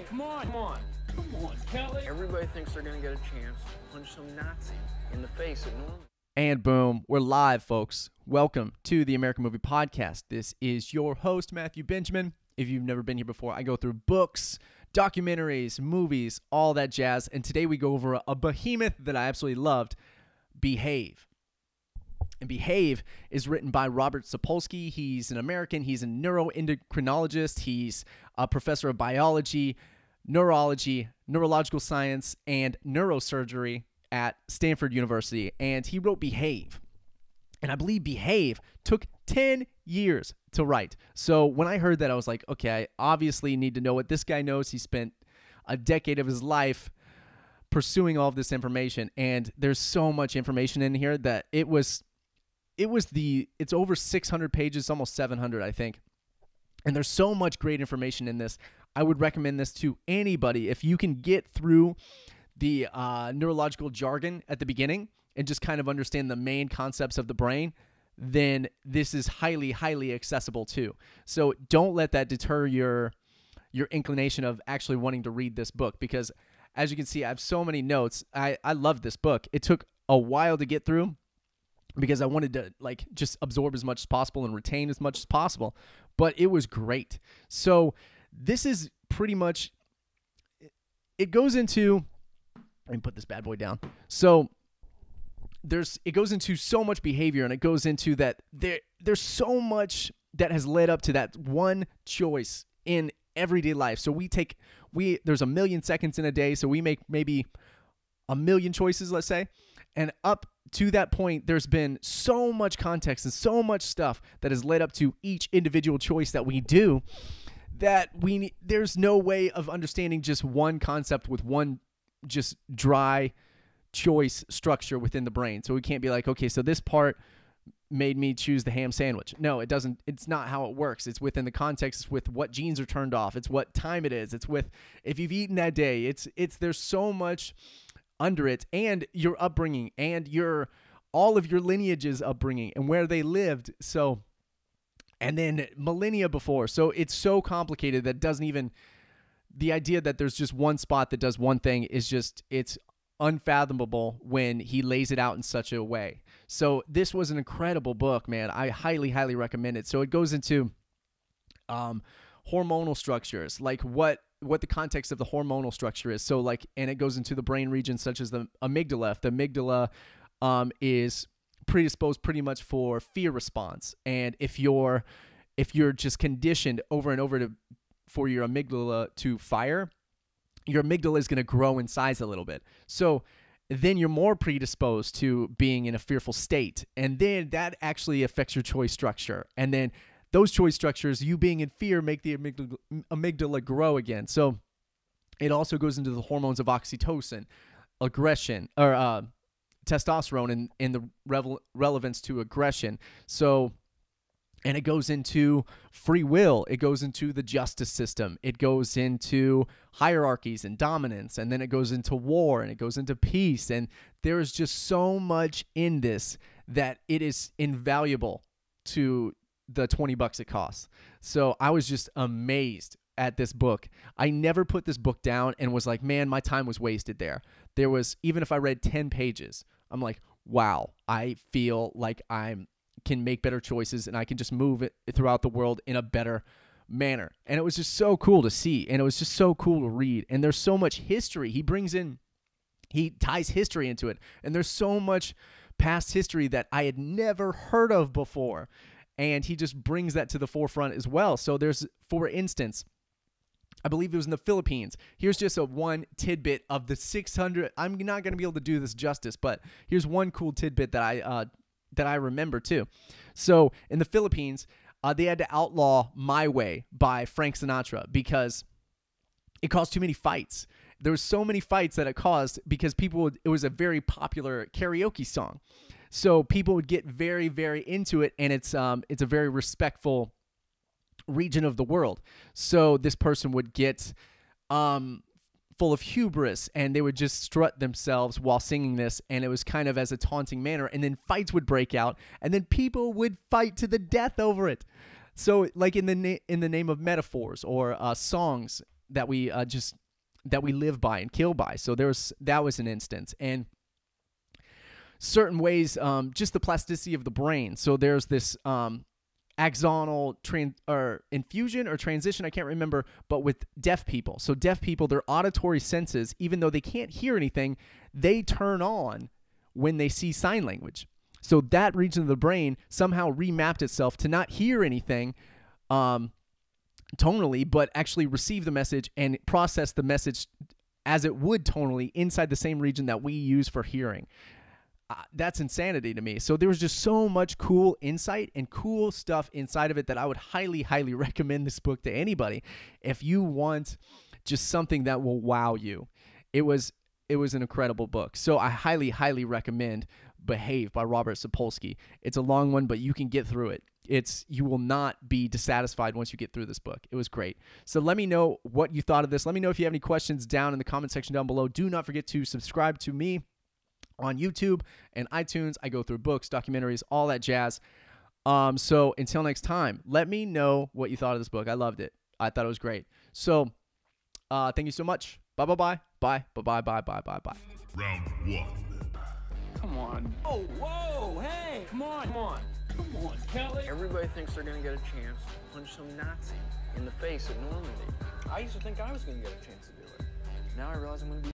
Come on. Come on. Come on, Kelly. Everybody thinks they're going to get a chance to punch some Nazi in the face at Norman. And boom, we're live, folks. Welcome to the American Movie Podcast. This is your host, Matthew Benjamin. If you've never been here before, I go through books, documentaries, movies, all that jazz. And today we go over a behemoth that I absolutely loved, Behave. And Behave is written by Robert Sapolsky. He's an American. He's a neuroendocrinologist. He's a professor of biology, neurology, neurological science, and neurosurgery at Stanford University. And he wrote Behave. And I believe Behave took 10 years to write. So when I heard that, I was like, okay, I obviously need to know what this guy knows. He spent a decade of his life pursuing all of this information. And there's so much information in here that it's over 600 pages, almost 700, I think. And there's so much great information in this. I would recommend this to anybody. If you can get through the neurological jargon at the beginning and just kind of understand the main concepts of the brain, then this is highly, highly accessible too. So don't let that deter your inclination of actually wanting to read this book, because as you can see, I have so many notes. I love this book. It took a while to get through because I wanted to just absorb as much as possible and retain as much as possible, but it was great. So this is pretty much, it goes into, let me put this bad boy down. So it goes into so much behavior, and it goes into that there's so much that has led up to that one choice in everyday life. So there's a million seconds in a day, so we make maybe a million choices, let's say, and up to that point, there's been so much context and so much stuff that has led up to each individual choice that we do that there's no way of understanding just one concept with one just dry choice structure within the brain. So we can't be like, okay, so this part made me choose the ham sandwich. No, it doesn't. It's not how it works. It's within the context. It's with what genes are turned off. It's what time it is. It's with if you've eaten that day. There's so much under it, and your upbringing and all of your lineage's upbringing and where they lived. So, and then millennia before. So it's so complicated that the idea that there's just one spot that does one thing is it's unfathomable when he lays it out in such a way. So this was an incredible book, man. I highly, highly recommend it. So it goes into hormonal structures, like what the context of the hormonal structure is. So and it goes into the brain regions such as the amygdala. If the amygdala is predisposed pretty much for fear response, and if you're just conditioned over and over for your amygdala to fire, your amygdala is going to grow in size a little bit. So then you're more predisposed to being in a fearful state. And then that actually affects your choice structure. And then those choice structures, you being in fear, make the amygdala grow again. So it also goes into the hormones of oxytocin, aggression, or testosterone and the relevance to aggression. So, and it goes into free will. It goes into the justice system. It goes into hierarchies and dominance. And then it goes into war, and it goes into peace. And there is just so much in this that it is invaluable to the $20 it costs. So I was just amazed at this book. I never put this book down and was like, man, my time was wasted there. Even if I read 10 pages, I'm like, wow, I feel like I can make better choices and I can just move it throughout the world in a better manner. And it was just so cool to see, and it was just so cool to read. And there's so much history he ties history into it, and there's so much past history that I had never heard of before, and he just brings that to the forefront as well. So there's, for instance, I believe it was in the Philippines. Here's just one tidbit of the 600. I'm not going to be able to do this justice, but here's one cool tidbit that I remember too. So in the Philippines, they had to outlaw My Way by Frank Sinatra because it caused too many fights. There were so many fights that it caused because it was a very popular karaoke song. So people would get very, very into it, and it's a very respectful region of the world. So this person would get full of hubris, and they would just strut themselves while singing this, and it was kind of as a taunting manner, and then fights would break out, and then people would fight to the death over it. So like in the name of metaphors or songs that we live by and kill by. So that was an instance. And certain ways, just the plasticity of the brain. So there's this axonal infusion or transition, I can't remember, but with deaf people. So deaf people, their auditory senses, even though they can't hear anything, they turn on when they see sign language. So that region of the brain somehow remapped itself to not hear anything tonally, but actually receive the message and process the message as it would tonally inside the same region that we use for hearing. That's insanity to me. So there was just so much cool insight and cool stuff inside of it that I would highly, highly recommend this book to anybody if you want just something that will wow you. It was an incredible book. So I highly, highly recommend Behave by Robert Sapolsky. It's a long one, but you can get through it. You will not be dissatisfied once you get through this book. It was great. So let me know what you thought of this. Let me know if you have any questions down in the comment section down below. Do not forget to subscribe to me on YouTube and iTunes. I go through books, documentaries, all that jazz. So until next time, let me know what you thought of this book. I loved it. I thought it was great. So thank you so much. Bye, bye, bye. Bye, bye, bye, bye, bye, bye, bye. Round one. Come on. Oh, whoa, hey, come on. Come on, Kelly. Everybody thinks they're gonna get a chance to punch some Nazi in the face at Normandy. I used to think I was gonna get a chance to do it. Now I realize I'm gonna be